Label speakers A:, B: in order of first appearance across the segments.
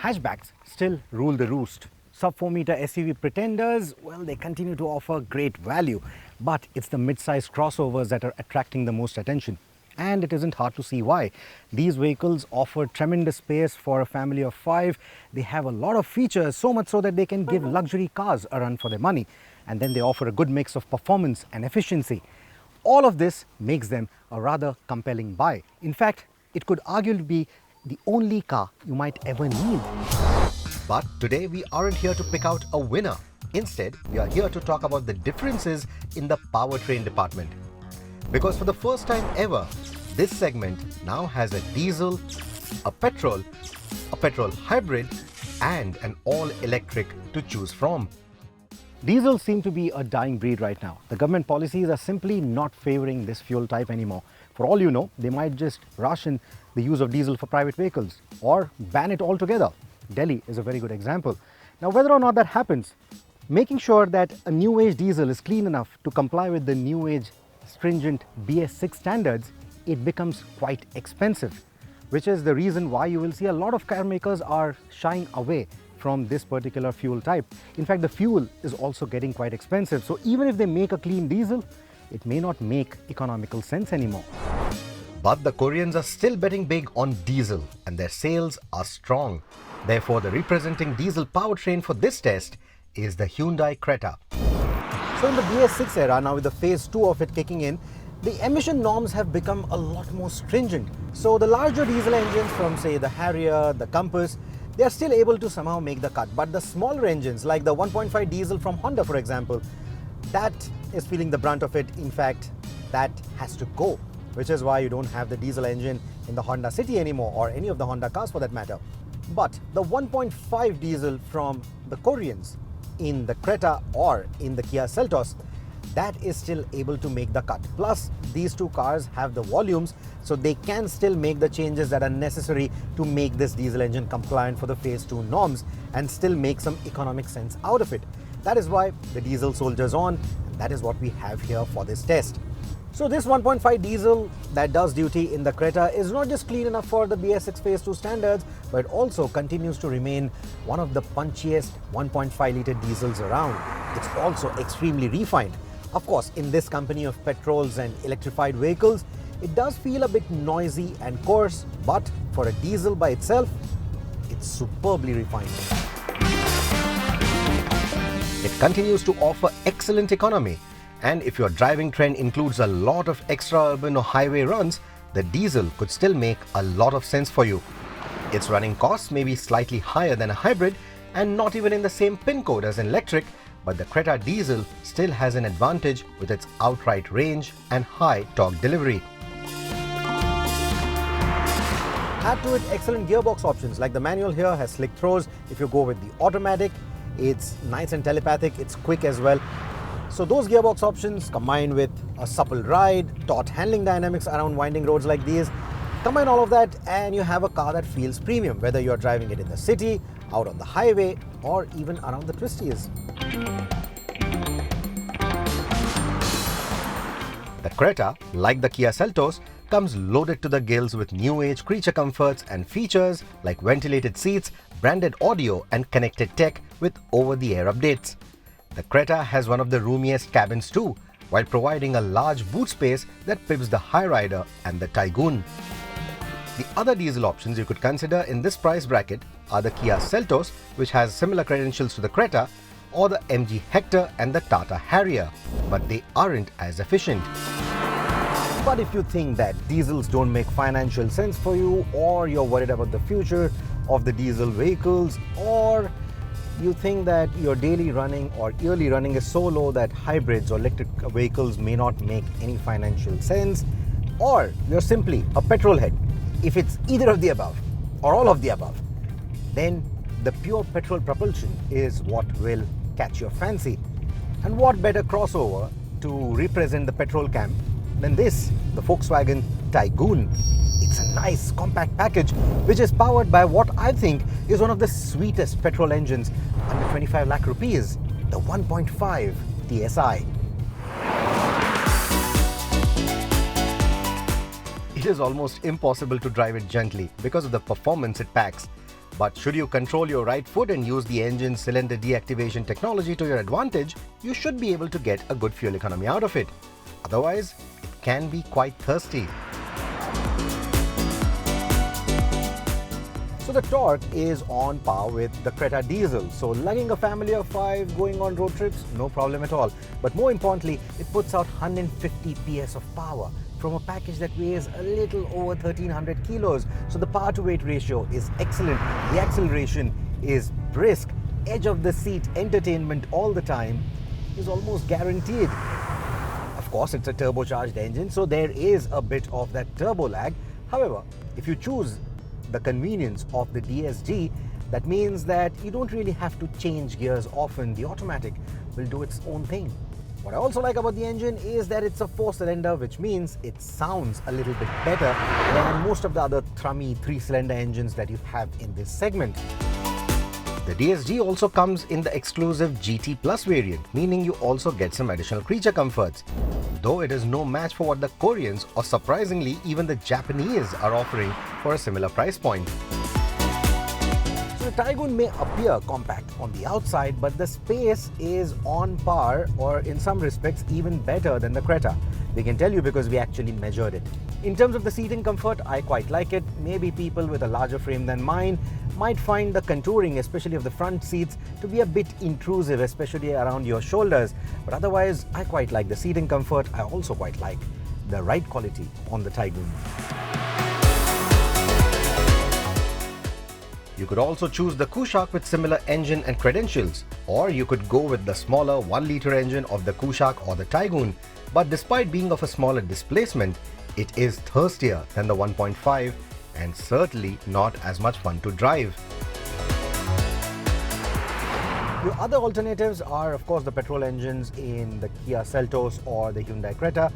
A: Hatchbacks still rule the roost. Sub-4-meter SUV pretenders, well, they continue to offer great value, but it's the mid-sized crossovers that are attracting the most attention. And it isn't hard to see why. These vehicles offer tremendous space for a family of 5. They have a lot of features, so much so that they can give luxury cars a run for their money. And then they offer a good mix of performance and efficiency. All of this makes them a rather compelling buy. In fact, it could arguably be the only car you might ever need.
B: But today we aren't here to pick out a winner. Instead, we are here to talk about the differences in the powertrain department. Because for the first time ever, this segment now has a diesel, a petrol-hybrid, and an all-electric to choose from.
A: Diesels seem to be a dying breed right now. The government policies are simply not favoring this fuel type anymore. For all you know, they might just ration the use of diesel for private vehicles or ban it altogether. Delhi is a very good example. Now, whether or not that happens, making sure that a new age diesel is clean enough to comply with the new age stringent BS6 standards, it becomes quite expensive, which is the reason why you will see a lot of car makers are shying away from this particular fuel type. In fact, the fuel is also getting quite expensive. So even if they make a clean diesel, it may not make economical sense anymore.
B: But the Koreans are still betting big on diesel and their sales are strong. Therefore, the representing diesel powertrain for this test is the Hyundai Creta.
A: So in the BS6 era, now with the phase 2 of it kicking in, the emission norms have become a lot more stringent. So the larger diesel engines from, say, the Hyryder, the Compass, they are still able to somehow make the cut. But the smaller engines, like the 1.5 diesel from Honda, for example, that is feeling the brunt of it. In fact, that has to go, which is why you don't have the diesel engine in the Honda City anymore, or any of the Honda cars for that matter. But the 1.5 diesel from the Koreans in the Creta or in the Kia Seltos, that is still able to make the cut. Plus, these two cars have the volumes, so they can still make the changes that are necessary to make this diesel engine compliant for the phase 2 norms and still make some economic sense out of it. That is why the diesel soldiers on, and that is what we have here for this test. So this 1.5 diesel that does duty in the Creta is not just clean enough for the BS6 phase 2 standards, but also continues to remain one of the punchiest 1.5 litre diesels around. It's also extremely refined. Of course, in this company of petrols and electrified vehicles, it does feel a bit noisy and coarse, but for a diesel by itself, it's superbly refined.
B: It continues to offer excellent economy. And if your driving trend includes a lot of extra urban or highway runs, the diesel could still make a lot of sense for you. Its running costs may be slightly higher than a hybrid and not even in the same pin code as an electric, but the Creta diesel still has an advantage with its outright range and high torque delivery.
A: Add to it excellent gearbox options, like the manual here has slick throws. If you go with the automatic, it's nice and telepathic, it's quick as well. So those gearbox options combined with a supple ride, taut handling dynamics around winding roads like these, combine all of that and you have a car that feels premium, whether you're driving it in the city, out on the highway, or even around the twisties.
B: The Creta, like the Kia Seltos, comes loaded to the gills with new age creature comforts and features like ventilated seats, branded audio and connected tech with over-the-air updates. The Creta has one of the roomiest cabins too, while providing a large boot space that pips the Hyryder and the Taigun. The other diesel options you could consider in this price bracket are the Kia Seltos, which has similar credentials to the Creta, or the MG Hector and the Tata Harrier, but they aren't as efficient.
A: But if you think that diesels don't make financial sense for you, or you're worried about the future of the diesel vehicles, or you think that your daily running or yearly running is so low that hybrids or electric vehicles may not make any financial sense, or you're simply a petrol head, if it's either of the above or all of the above, then the pure petrol propulsion is what will catch your fancy. And what better crossover to represent the petrol camp than this, the Volkswagen Taigun. It's a nice compact package which is powered by what I think is one of the sweetest petrol engines under 25 lakh rupees, the 1.5 TSI. It is almost impossible to drive it gently because of the performance it packs.
B: But should you control your right foot and use the engine cylinder deactivation technology to your advantage, you should be able to get a good fuel economy out of it. Otherwise, it can be quite thirsty.
A: So the torque is on par with the Creta diesel. So lugging a family of 5 going on road trips, no problem at all. But more importantly, it puts out 150 PS of power from a package that weighs a little over 1300 kilos. So the power to weight ratio is excellent. The acceleration is brisk. Edge of the seat entertainment all the time is almost guaranteed. Of course, it's a turbocharged engine, so there is a bit of that turbo lag. However, if you choose the convenience of the DSG, that means that you don't really have to change gears often. The automatic will do its own thing. What I also like about the engine is that it's a 4-cylinder, which means it sounds a little bit better than most of the other thrummy 3-cylinder engines that you have in this segment.
B: The DSG also comes in the exclusive GT Plus variant, meaning you also get some additional creature comforts. Though it is no match for what the Koreans or surprisingly even the Japanese are offering for a similar price point.
A: So the Taigun may appear compact on the outside, but the space is on par or in some respects even better than the Creta. We can tell you because we actually measured it. In terms of the seating comfort, I quite like it. Maybe people with a larger frame than mine might find the contouring, especially of the front seats, to be a bit intrusive, especially around your shoulders. But otherwise, I quite like the seating comfort. I also quite like the ride quality on the Taigun.
B: You could also choose the Kushaq with similar engine and credentials, or you could go with the smaller 1-liter engine of the Kushaq or the Taigun. But despite being of a smaller displacement, it is thirstier than the 1.5 and certainly not as much fun to drive.
A: Your other alternatives are, of course, the petrol engines in the Kia Seltos or the Hyundai Creta,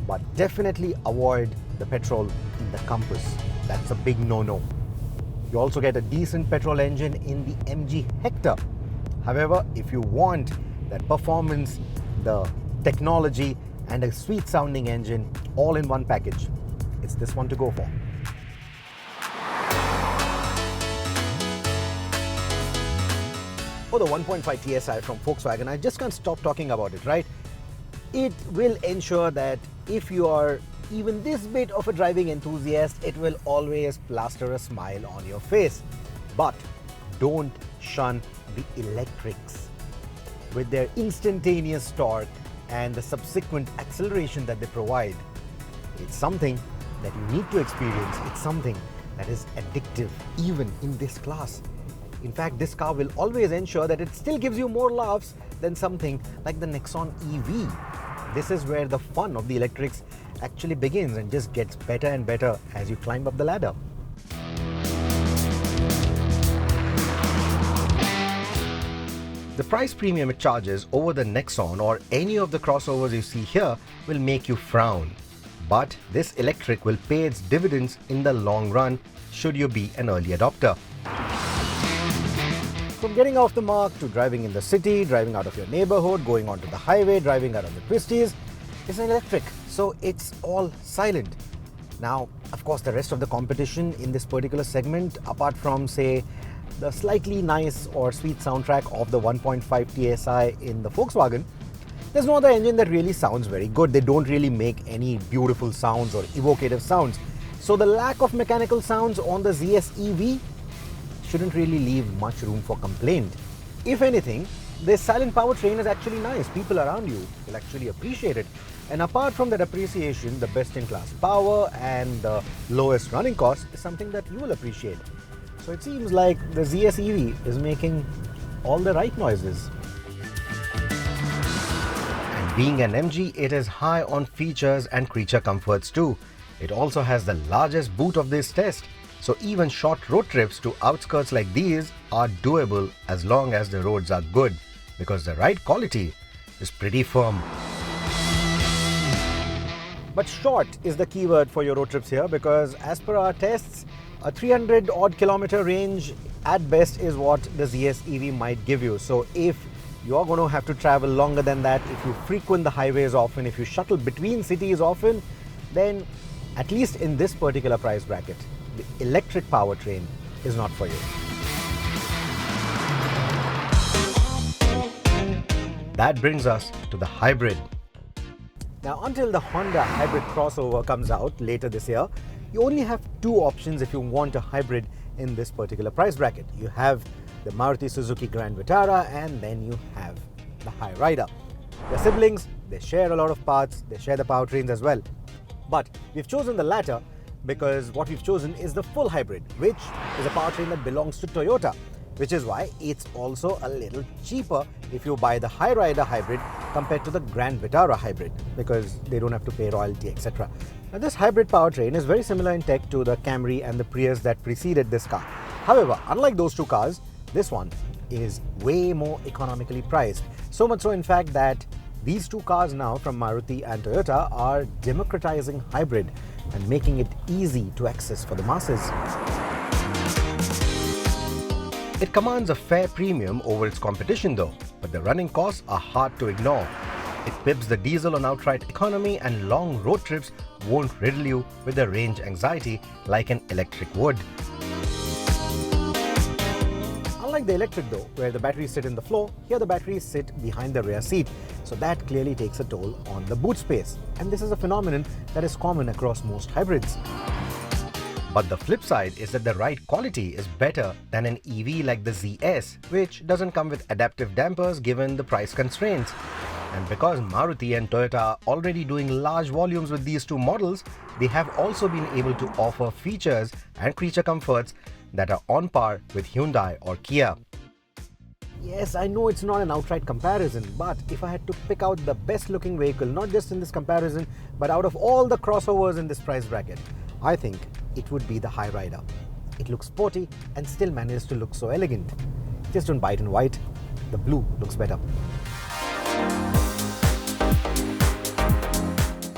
A: but definitely avoid the petrol in the Compass. That's a big no-no. You also get a decent petrol engine in the MG Hector. However, if you want that performance, the technology, and a sweet sounding engine all in one package, it's this one to go for. For the 1.5 TSI from Volkswagen, I just can't stop talking about it, right? It will ensure that if you are even this bit of a driving enthusiast, it will always plaster a smile on your face. But don't shun the electrics. With their instantaneous torque and the subsequent acceleration that they provide, it's something that you need to experience. It's something that is addictive even in this class. In fact, this car will always ensure that it still gives you more laughs than something like the Nexon EV. This is where the fun of the electrics actually begins and just gets better and better as you climb up the ladder.
B: The price premium it charges over the Nexon or any of the crossovers you see here will make you frown. But this electric will pay its dividends in the long run should you be an early adopter.
A: From getting off the mark to driving in the city, driving out of your neighborhood, going onto the highway, driving out of the twisties, it's an electric, so it's all silent. Now, of course, the rest of the competition in this particular segment, apart from, say, the slightly nice or sweet soundtrack of the 1.5 TSI in the Volkswagen, there's no other engine that really sounds very good. They don't really make any beautiful sounds or evocative sounds. So the lack of mechanical sounds on the ZS EV shouldn't really leave much room for complaint. If anything, this silent powertrain is actually nice. People around you will actually appreciate it. And apart from that appreciation, the best-in-class power and the lowest running cost is something that you will appreciate. So it seems like the ZS EV is making all the right noises.
B: And being an MG, it is high on features and creature comforts too. It also has the largest boot of this test. So even short road trips to outskirts like these are doable as long as the roads are good, because the ride quality is pretty firm.
A: But short is the keyword for your road trips here, because as per our tests, a 300 odd kilometer range at best is what the ZS EV might give you. So if you're going to have to travel longer than that, if you frequent the highways often, if you shuttle between cities often, then at least in this particular price bracket, the electric powertrain is not for you.
B: that brings us to the hybrid.
A: Now, until the Honda hybrid crossover comes out later this year, you only have two options if you want a hybrid in this particular price bracket. You have the Maruti Suzuki Grand Vitara, and then you have the Hyryder. They're siblings, they share a lot of parts, they share the powertrains as well. But we've chosen the latter because what we've chosen is the full hybrid, which is a powertrain that belongs to Toyota, which is why it's also a little cheaper if you buy the Hyryder hybrid compared to the Grand Vitara hybrid, because they don't have to pay royalty, etc. Now, this hybrid powertrain is very similar in tech to the Camry and the Prius that preceded this car. However, unlike those two cars, this one is way more economically priced. So much so, in fact, that these two cars now from Maruti and Toyota are democratizing hybrid and making it easy to access for the masses.
B: It commands a fair premium over its competition though, but the running costs are hard to ignore. It pips the diesel on outright economy, and long road trips won't riddle you with the range anxiety like an electric would.
A: Unlike the electric though, where the batteries sit in the floor, here the batteries sit behind the rear seat. So that clearly takes a toll on the boot space. And this is a phenomenon that is common across most hybrids.
B: But the flip side is that the ride quality is better than an EV like the ZS, which doesn't come with adaptive dampers given the price constraints. And because Maruti and Toyota are already doing large volumes with these two models, they have also been able to offer features and creature comforts that are on par with Hyundai or Kia.
A: Yes, I know it's not an outright comparison, but if I had to pick out the best looking vehicle, not just in this comparison, but out of all the crossovers in this price bracket, I think it would be the Hyryder. It looks sporty and still manages to look so elegant. Just don't buy it in white, the blue looks better.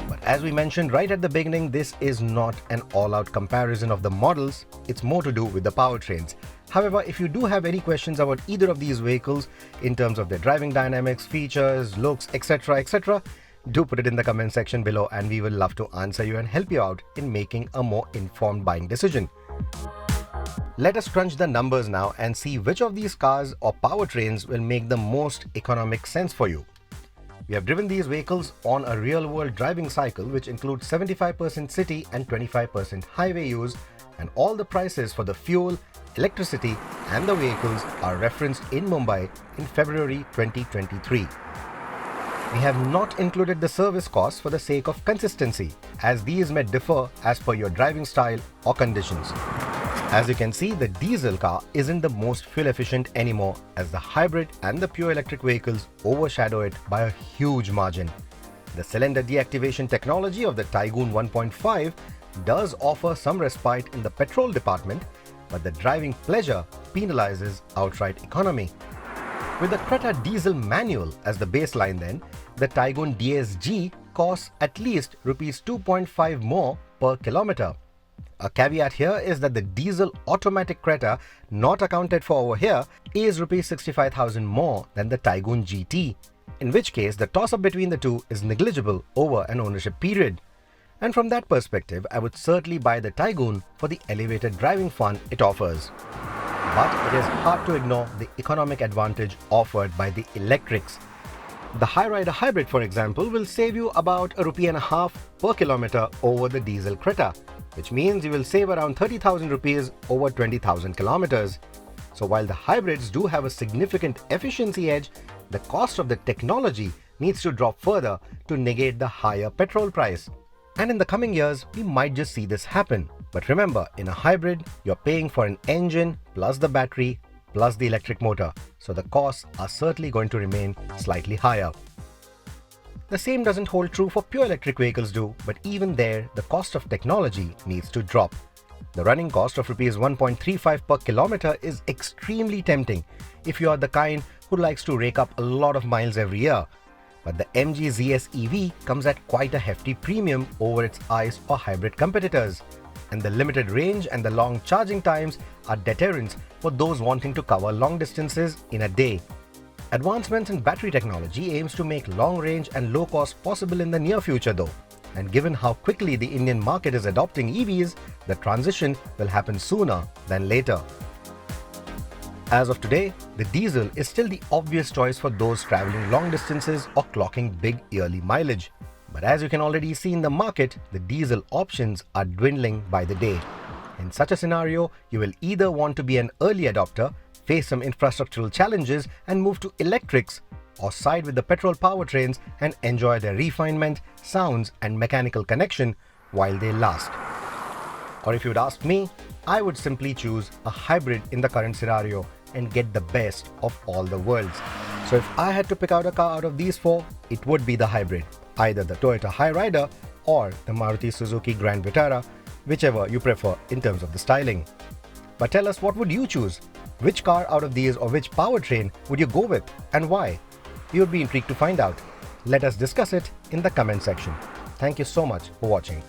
B: But as we mentioned right at the beginning, this is not an all-out comparison of the models, it's more to do with the powertrains. However, if you do have any questions about either of these vehicles in terms of their driving dynamics, features, looks, etc., do put it in the comment section below, and we will love to answer you and help you out in making a more informed buying decision. Let us crunch the numbers now and see which of these cars or powertrains will make the most economic sense for you. We have driven these vehicles on a real-world driving cycle which includes 75% city and 25% highway use, and all the prices for the fuel, electricity and the vehicles are referenced in Mumbai in February 2023. We have not included the service costs for the sake of consistency, as these may differ as per your driving style or conditions. As you can see, the diesel car isn't the most fuel efficient anymore, as the hybrid and the pure electric vehicles overshadow it by a huge margin. The cylinder deactivation technology of the Taigun 1.5 does offer some respite in the petrol department, but the driving pleasure penalizes outright economy. With the Creta diesel manual as the baseline then, the Taigun DSG costs at least Rs 2.5 more per kilometer. A caveat here is that the diesel automatic Creta, not accounted for over here, is Rs 65,000 more than the Taigun GT, in which case the toss-up between the two is negligible over an ownership period. And from that perspective, I would certainly buy the Taigun for the elevated driving fun it offers. But it is hard to ignore the economic advantage offered by the electrics. The Hyryder hybrid, for example, will save you about ₹1.50 per kilometer over the diesel Creta, which means you will save around 30,000 rupees over 20,000 kilometers. So while the hybrids do have a significant efficiency edge, the cost of the technology needs to drop further to negate the higher petrol price. And in the coming years, we might just see this happen. But remember, in a hybrid, you're paying for an engine plus the battery plus the electric motor, so the costs are certainly going to remain slightly higher. The same doesn't hold true for pure electric vehicles too, but even there, the cost of technology needs to drop. The running cost of Rs 1.35 per kilometer is extremely tempting if you are the kind who likes to rake up a lot of miles every year. But the MG ZS EV comes at quite a hefty premium over its ICE or hybrid competitors. And the limited range and the long charging times are deterrents for those wanting to cover long distances in a day. Advancements in battery technology aims to make long range and low cost possible in the near future though. And given how quickly the Indian market is adopting EVs, the transition will happen sooner than later. As of today, the diesel is still the obvious choice for those traveling long distances or clocking big yearly mileage. But as you can already see in the market, the diesel options are dwindling by the day. In such a scenario, you will either want to be an early adopter, face some infrastructural challenges and move to electrics, or side with the petrol powertrains and enjoy their refinement, sounds and mechanical connection while they last. Or if you'd ask me, I would simply choose a hybrid in the current scenario and get the best of all the worlds. So if I had to pick out a car out of these four, it would be the hybrid, either the Toyota Hyryder or the Maruti Suzuki Grand Vitara, whichever you prefer in terms of the styling. But tell us, what would you choose? Which car out of these or which powertrain would you go with and why? You would be intrigued to find out. Let us discuss it in the comment section. Thank you so much for watching.